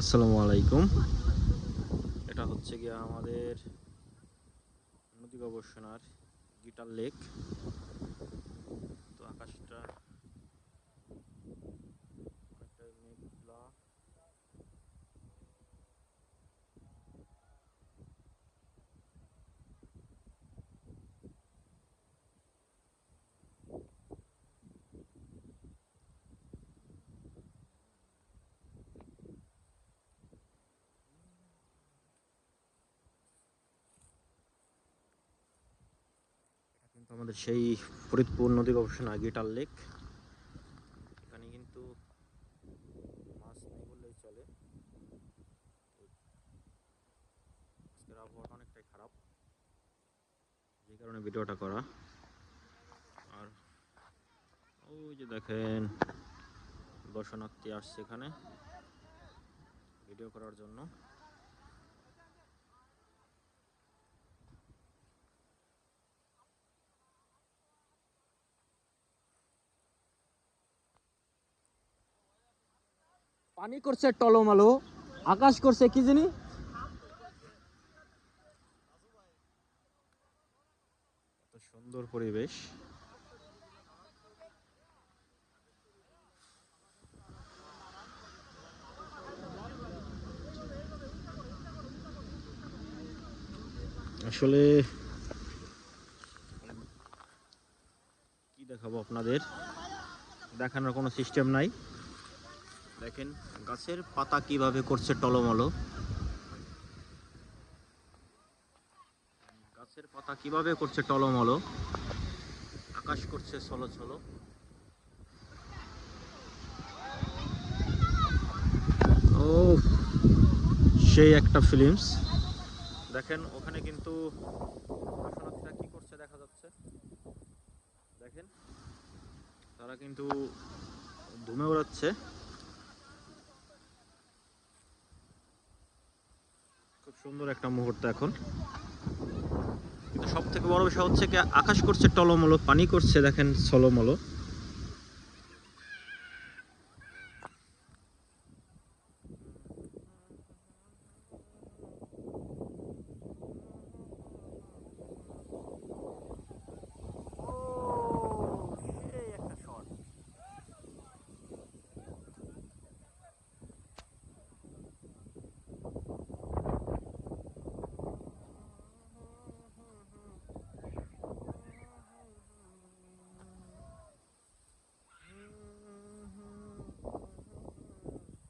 আসসালামু আলাইকুম। এটা হচ্ছে গিয়ে আমাদের নদী গবেষণার গিটার লেক। তো আকাশটা অনেকটাই মেঘলা। কিন্তু আমাদের সেই ফরিদপুর নদী গবেষণা গিটার লেক। এখানে কিন্তু মাছ নেই বললেই চলে। আজকের আবহাওয়াটা অনেকটাই খারাপ, যে কারণে ভিডিওটা করা। আর ওই যে দেখেন, দর্শনার্থী আসছে এখানে ভিডিও করার জন্য। পানি করছে টলমালো, আকাশ করছে কি জানি। এত সুন্দর পরিবেশ। আসলে কি দেখাবো আপনাদের, দেখানোর কোনো সিস্টেম নাই। দেখেন গাছের পাতা কিভাবে করছে টলমলো, গাছের পাতা কিভাবে করছে টলমলো, আকাশ করছে ছলো ছলো। ও, সেই একটা ফিলিংস। দেখেন ওখানে কিন্তু দর্শনার্থীরা কি করছে দেখা যাচ্ছে। দেখেন তারা কিন্তু ধুমে ওড়াচ্ছে। খুব সুন্দর একটা মুহূর্ত এখন। কিন্তু সব থেকে বড় বিষয় হচ্ছে কি, আকাশ করছে টলমলো, পানি করছে দেখেন ছলমলো।